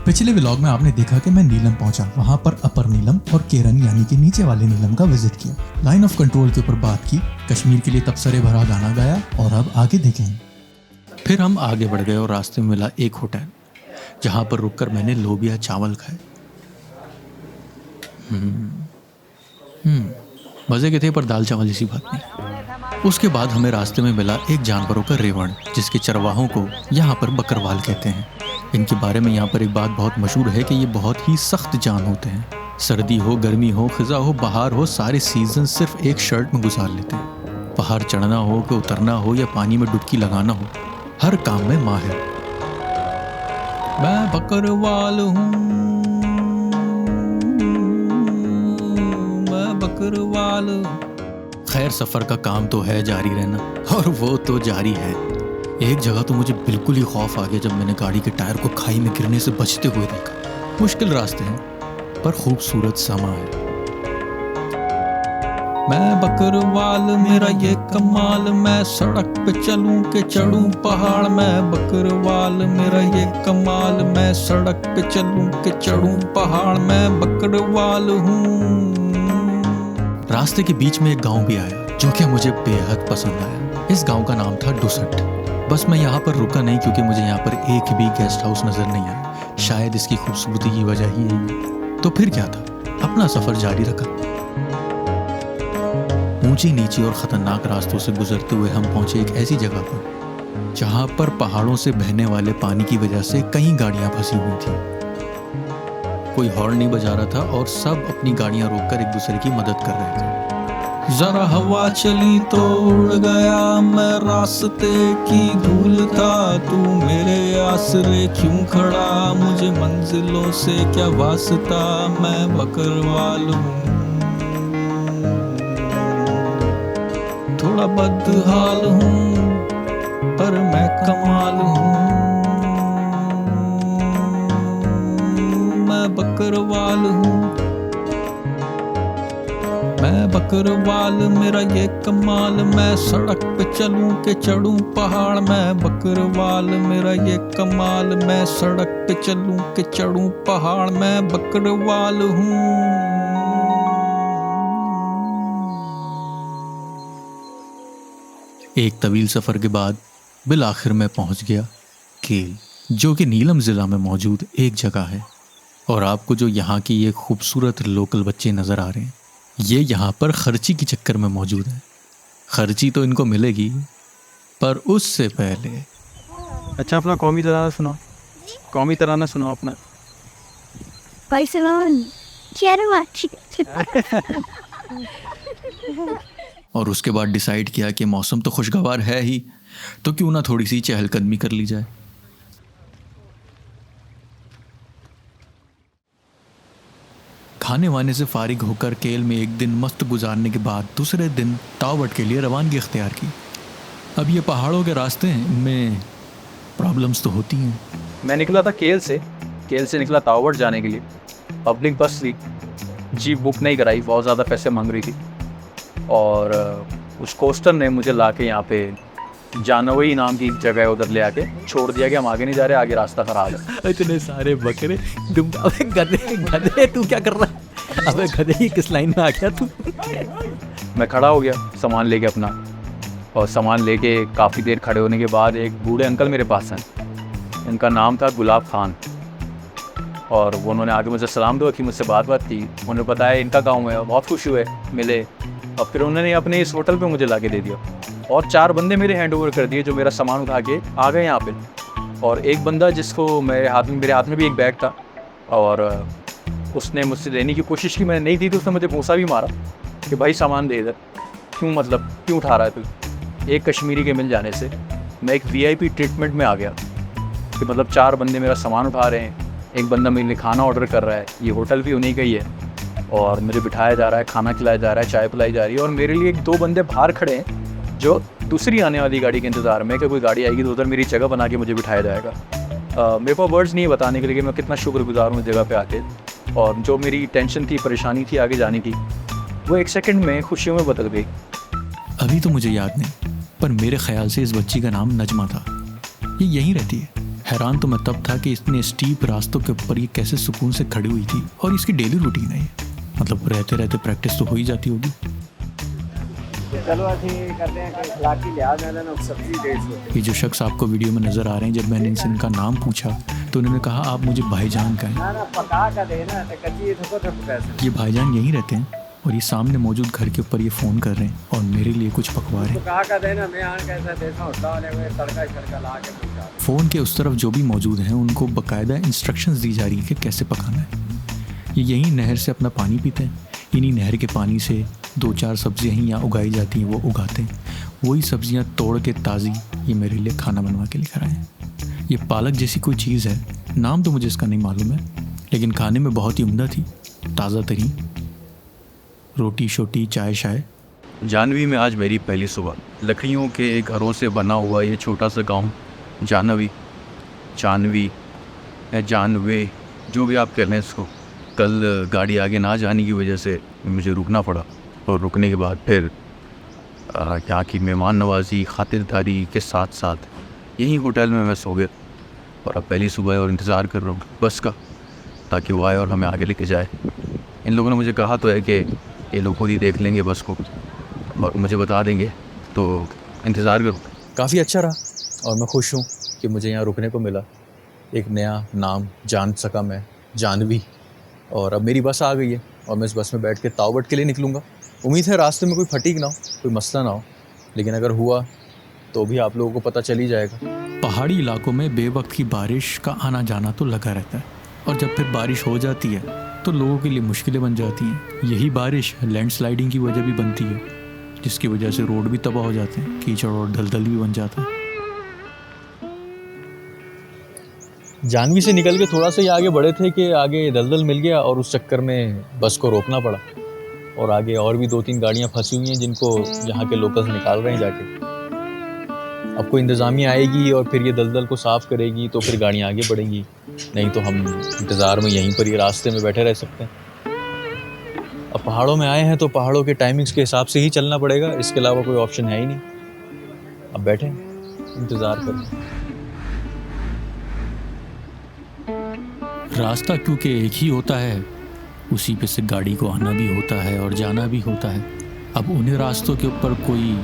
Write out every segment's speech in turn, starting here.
पिछले व्लॉग में आपने देखा कि मैं नीलम पहुंचा, वहां पर अपर नीलम और केरन यानी कि नीचे वाले नीलम का विजिट किया, लाइन ऑफ कंट्रोल के ऊपर बात की, कश्मीर के लिए तबसरे भरा गाना गाया और अब आगे देखें। फिर हम आगे बढ़ गए और रास्ते में मिला एक होटल जहां पर रुककर मैंने लोबिया चावल खाए। मजे के थे पर दाल चावल जैसी बात नहीं। उसके बाद हमें रास्ते में मिला एक जानवरों का रेवड़ जिसके चरवाहों को यहाँ पर बकरवाल कहते हैं। इनके बारे में यहाँ पर एक बात बहुत मशहूर है कि ये बहुत ही सख्त जान होते हैं। सर्दी हो, गर्मी हो, खिजा हो, बहार हो, सारे सीजन सिर्फ एक शर्ट में गुजार लेते हैं। पहाड़ चढ़ना हो कि उतरना हो या पानी में डुबकी लगाना हो, हर काम में माहिर। मैं बकरवाल हूँ, मैं बकरवाल। खैर सफर का काम तो है जारी रहना, और वो तो जारी है। एक जगह तो मुझे बिल्कुल ही खौफ आ गया जब मैंने गाड़ी के टायर को खाई में गिरने से बचते हुए देखा। मुश्किल रास्ते हैं पर खूबसूरत समा है। मैं बकरवाल, मेरा ये कमाल, मैं सड़क पे चलूं के चढ़ूं पहाड़। मैं बकरवाल, मेरा ये कमाल, मैं सड़क पे चलूं के चढ़ूं पहाड़। मैं बकरवाल हूँ। रास्ते के बीच में एक गांव भी आया जो कि मुझे बेहद पसंद आया। इस गांव का नाम था डुसट। बस मैं यहाँ पर रुका नहीं क्योंकि मुझे यहाँ पर एक भी गेस्ट हाउस नजर नहीं आया। शायद इसकी खूबसूरती की वजह ही है। तो फिर क्या था, अपना सफर जारी रखा। ऊंची नीची और खतरनाक रास्तों से गुजरते हुए हम पहुंचे एक ऐसी जगह पर जहां पर पहाड़ों से बहने वाले पानी की वजह से कई गाड़ियां फंसी हुई थी। कोई हॉर्न नहीं बजा रहा था और सब अपनी गाड़ियां रोककर एक दूसरे की मदद कर रहे थे। जरा हवा चली तो उड़ गया मैं, रास्ते की धूल था तू मेरे आसरे क्यों खड़ा। मुझे मंजिलों से क्या वास्ता, मैं बकरवाल हूँ। थोड़ा बदहाल हूँ पर मैं कमाल हूँ। मैं बकरवाल हूँ, मैं बकरवाल, मेरा ये कमाल, मैं सड़क पे चलूं के चढ़ूं पहाड़। मैं बकरवाल, मेरा ये कमाल, मैं सड़क पे चलूं के चढ़ूं पहाड़। मैं बकरवाल हूँ। एक तवील सफर के बाद बिल आखिर में पहुंच गया केल, जो कि नीलम जिला में मौजूद एक जगह है। और आपको जो यहाँ की ये खूबसूरत लोकल बच्चे नजर आ रहे हैं, ये यहाँ पर खर्ची के चक्कर में मौजूद है। खर्ची तो इनको मिलेगी पर उससे पहले। अच्छा, अपना कौमी तराना सुनाओ। कौमी तराना सुनाओ अपना। और उसके बाद डिसाइड किया कि मौसम तो खुशगवार है ही, तो क्यों ना थोड़ी सी चहलकदमी कर ली जाए। खाने वाने से फारिग होकर केल में एक दिन मस्त गुजारने के बाद दूसरे दिन टावट के लिए रवानगी इख्तियार की। अब ये पहाड़ों के रास्ते हैं, इनमें प्रॉब्लम्स तो होती हैं। मैं निकला था केल से निकला टावट जाने के लिए। पब्लिक बस थी, जीप बुक नहीं कराई, बहुत ज़्यादा पैसे मांग रही थी। और उस कोस्टर ने मुझे ला के यहाँ पे जानवई नाम की जगह है, उधर ले आके छोड़ दिया कि हम आगे नहीं जा रहे, आगे रास्ता खराब है। इतने सारे बकरे, अबे गधे तू क्या कर रहा है? अबे गधे ही किस लाइन में आ गया तू? मैं खड़ा हो गया सामान लेके अपना, और सामान लेके काफ़ी देर खड़े होने के बाद एक बूढ़े अंकल मेरे पास हैं। इनका नाम था गुलाब खान। और वो उन्होंने आगे मुझे सलाम दो कि मुझसे बात की। उन्होंने बताया इनका गाँव है, बहुत खुश हुए मिले। और फिर उन्होंने अपने इस होटल पे मुझे ला के दे दिया। और 4 बंदे मेरे हैंड ओवर कर दिए जो मेरा सामान उठा के आ गए यहाँ पे। और एक बंदा जिसको मेरे हाथ में भी एक बैग था, और उसने मुझसे देने की कोशिश की, मैंने नहीं दी तो उसने मुझे भूसा भी मारा कि भाई सामान दे इधर, क्यों उठा रहा है तू। एक कश्मीरी के मिल जाने से मैं एक VIP ट्रीटमेंट में आ गया कि मतलब 4 बंदे मेरा सामान उठा रहे हैं, एक बंदा मेरे लिए खाना ऑर्डर कर रहा है, ये होटल भी उन्हीं का ही है, और मुझे बिठाया जा रहा है, खाना खिलाया जा रहा है, चाय पिलाई जा रही है। और मेरे लिए 2 बंदे बाहर खड़े हैं जो दूसरी आने वाली गाड़ी के इंतज़ार में कि कोई गाड़ी आएगी तो उधर मेरी जगह बना के मुझे बिठाया जाएगा। मेरे पास वर्ड्स नहीं बताने के लिए कि मैं कितना शुक्रगुजार हूँ इस जगह पे आके। और जो मेरी टेंशन थी, परेशानी थी आगे जाने की, वो 1 सेकंड में खुशियों में बदल गई। अभी तो मुझे याद नहीं, पर मेरे ख्याल से इस बच्ची का नाम नजमा था। ये यहीं रहती है। हैरान तो मैं तब था कि इतने स्टीप रास्तों के ऊपर ये कैसे सुकून से खड़ी हुई थी, और इसकी डेली रूटीन है ये। मतलब रहते रहते प्रैक्टिस तो हो ही जाती होगी। चलो ਅਸੀਂ करते हैं कि इखलाकी लिहाज में ना सब्जी डेढ़ ये जो शख्स आपको वीडियो में नज़र आ रहे हैं, जब मैंने इनसे इनका नाम पूछा तो उन्होंने कहा आप मुझे भाईजान कहें। ना पका का देना तो कच्ची थोको थोको पैसे ये भाईजान यहीं रहते हैं और ये सामने मौजूद घर के ऊपर ये फ़ोन कर रहे हैं और मेरे लिए कुछ पकवा रहे हैं। पका का देना मैं आन कैसा देता होता है में तड़का छड़का ला के पूछा। फ़ोन के उस तरफ जो भी मौजूद हैं उनको बाकायदा इंस्ट्रक्शंस दी जा रही है कि कैसे पकाना है। ये यहीं नहर से अपना पानी पीते हैं, इन्हीं नहर के पानी से 2-4 सब्जियाँ ही यहाँ उगाई जाती हैं, वो उगाते हैं। वही सब्जियाँ तोड़ के ताज़ी ये मेरे लिए खाना बनवा के लेकर आए हैं। ये पालक जैसी कोई चीज़ है, नाम तो मुझे इसका नहीं मालूम है, लेकिन खाने में बहुत ही उम्दा थी, ताज़ा तरीन, रोटी शोटी चाय शाय। जानवी में आज मेरी पहली सुबह। लकड़ियों के घरों से बना हुआ ये छोटा सा गांव जानवी, जानवी या जानवे, जो भी आप कह लें इसको। कल गाड़ी आगे ना जाने की वजह से मुझे रुकना पड़ा, और रुकने के बाद फिर यहाँ की मेहमान नवाजी खातिरदारी के साथ साथ यहीं होटल में मैं सो गया। और अब पहली सुबह और इंतज़ार कर रहा हूँ बस का, ताकि वो आए और हमें आगे लेके जाए। इन लोगों ने मुझे कहा तो है कि ये लोग खुद ही देख लेंगे बस को और मुझे बता देंगे, तो इंतज़ार करूँ। काफ़ी अच्छा रहा और मैं खुश हूँ कि मुझे यहाँ रुकने को मिला। एक नया नाम जान सका मैं, जानवी। और अब मेरी बस आ गई है और मैं इस बस में बैठ के तावट के लिए निकलूँगा। उम्मीद है रास्ते में कोई फटीक ना हो, कोई मसला ना हो, लेकिन अगर हुआ तो भी आप लोगों को पता चल ही जाएगा। पहाड़ी इलाकों में बेवक्त की बारिश का आना जाना तो लगा रहता है, और जब फिर बारिश हो जाती है तो लोगों के लिए मुश्किलें बन जाती हैं। यही बारिश लैंडस्लाइडिंग की वजह भी बनती है, जिसकी वजह से रोड भी तबाह हो जाते हैं, कीचड़ और दलदल भी बन जाता है। जानवी से निकल के थोड़ा सा ही आगे बढ़े थे कि आगे दलदल मिल गया और उस चक्कर में बस को रोकना पड़ा। और आगे और भी 2-3 गाड़ियाँ फंसी हुई हैं जिनको यहाँ के लोकल्स निकाल रहे हैं जाके। अब कोई इंतज़ामिया आएगी और फिर ये दलदल को साफ़ करेगी तो फिर गाड़ियाँ आगे बढ़ेंगी, नहीं तो हम इंतज़ार में यहीं पर ये रास्ते में बैठे रह सकते हैं। अब पहाड़ों में आए हैं तो पहाड़ों के टाइमिंग्स के हिसाब से ही चलना पड़ेगा, इसके अलावा कोई ऑप्शन है ही नहीं। अब बैठे इंतज़ार करें। रास्ता क्योंकि एक ही होता है, उसी पे से गाड़ी को आना भी होता है और जाना भी होता है। अब उन्हीं रास्तों के ऊपर कोई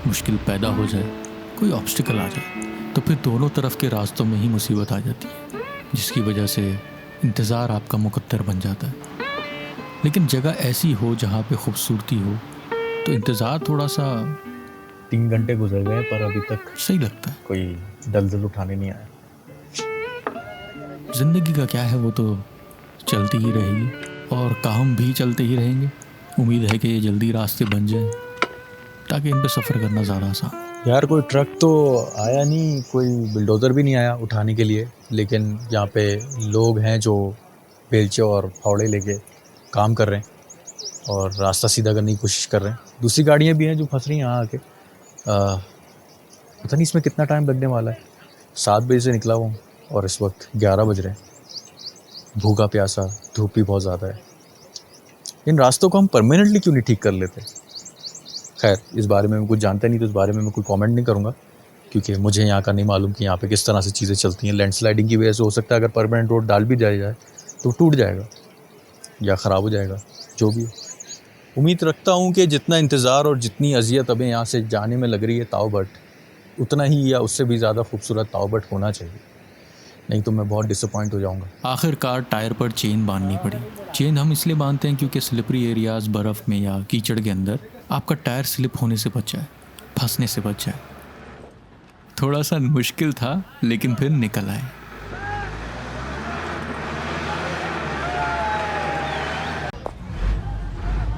मुश्किल पैदा हो जाए, कोई ऑब्स्टिकल आ जाए, तो फिर दोनों तरफ के रास्तों में ही मुसीबत आ जाती है, जिसकी वजह से इंतज़ार आपका मुकद्दर बन जाता है। लेकिन जगह ऐसी हो जहाँ पे खूबसूरती हो तो इंतज़ार थोड़ा सा। 3 घंटे गुजर गए पर अभी तक सही लगता है। कोई दलदल उठाने नहीं आया। ज़िंदगी का क्या है, वो तो चलती ही रहेगी और काम भी चलते ही रहेंगे। उम्मीद है कि ये जल्दी रास्ते बन जाएं ताकि इन पे सफ़र करना ज़्यादा आसान हो। यार कोई ट्रक तो आया नहीं, कोई बुलडोज़र भी नहीं आया उठाने के लिए, लेकिन यहाँ पे लोग हैं जो बेलचे और फावड़े लेके काम कर रहे हैं और रास्ता सीधा करने की कोशिश कर रहे हैं। दूसरी गाड़ियाँ भी हैं जो फंस रही हैं यहाँ आके। पता नहीं इसमें कितना टाइम लगने वाला है। 7 बजे से निकला हुआ हूँ और इस वक्त 11 बज रहे हैं। भूखा प्यासा, धूप भी बहुत ज़्यादा है। इन रास्तों को हम परमानेंटली क्यों नहीं ठीक कर लेते? खैर, इस बारे में मैं कुछ जानता नहीं, तो इस बारे में मैं कोई कमेंट नहीं करूँगा, क्योंकि मुझे यहाँ का नहीं मालूम कि यहाँ पे किस तरह से चीज़ें चलती हैं। लैंडस्लाइडिंग की वजह से हो सकता है अगर परमानेंट रोड डाल भी दिया जाए तो टूट जाएगा या ख़राब हो जाएगा, जो भी। उम्मीद रखता हूँ कि जितना इंतज़ार और जितनी अजियत अभी यहाँ से जाने में लग रही है तावबट, उतना ही या उससे भी ज़्यादा खूबसूरत तावबट होना चाहिए, नहीं तो मैं बहुत डिसअपॉइंट हो जाऊंगा। आखिरकार टायर पर चेन बांधनी पड़ी। चेन हम इसलिए बांधते हैं क्योंकि स्लिपरी एरियाज़, बर्फ़ में या कीचड़ के अंदर आपका टायर स्लिप होने से बच जाए, फंसने से बच जाए। थोड़ा सा मुश्किल था लेकिन फिर निकल आए।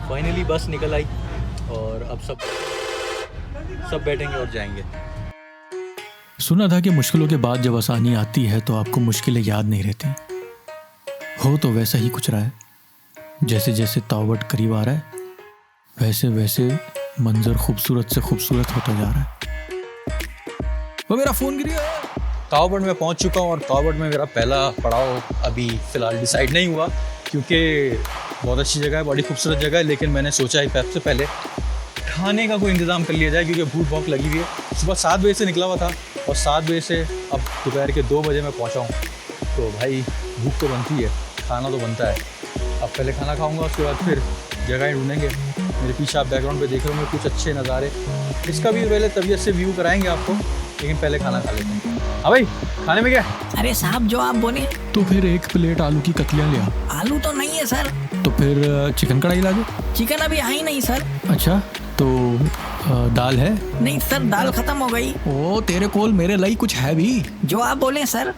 फाइनली बस निकल आई और अब सब बैठेंगे और जाएंगे। सुना था कि मुश्किलों के बाद जब आसानी आती है तो आपको मुश्किलें याद नहीं रहती। हो तो वैसा ही कुछ रहा है। जैसे जैसे तावट करीब आ रहा है वैसे वैसे मंजर खूबसूरत से खूबसूरत होता जा रहा है। वो मेरा फ़ोन गिर गया। तावट में पहुंच चुका हूँ और तावट में मेरा पहला पड़ाव अभी फ़िलहाल डिसाइड नहीं हुआ, क्योंकि बहुत अच्छी जगह है, बड़ी खूबसूरत जगह है, लेकिन मैंने सोचा है सबसे पहले खाने का कोई इंतज़ाम कर लिया जाए, क्योंकि भूख बहुत लगी हुई है। सुबह 7 बजे से निकला हुआ था और 7 बजे से अब दोपहर के 2 बजे मैं पहुंचा हूँ। तो भाई भूख तो बनती है, खाना तो बनता है। अब पहले खाना खाऊंगा, उसके बाद फिर जगह ढूंढेंगे। मेरे पीछे आप बैकग्राउंड पे देख रहे होंगे कुछ अच्छे नज़ारे, इसका भी पहले तबीयत से व्यू कराएंगे आपको, लेकिन पहले खाना खा लेते हैं। हाँ भाई, खाने में क्या? अरे साहब जो आप बोले। तो फिर 1 प्लेट आलू की कतलियाँ ले आ। आलू तो नहीं है सर। तो फिर चिकन कढ़ाई ला दे। चिकन अभी आई नहीं सर। अच्छा, तो दाल है? नहीं सर, दाल खत्म हो गई। ओ तेरे कोल मेरे लिए कुछ है भी? जो आप बोले सर।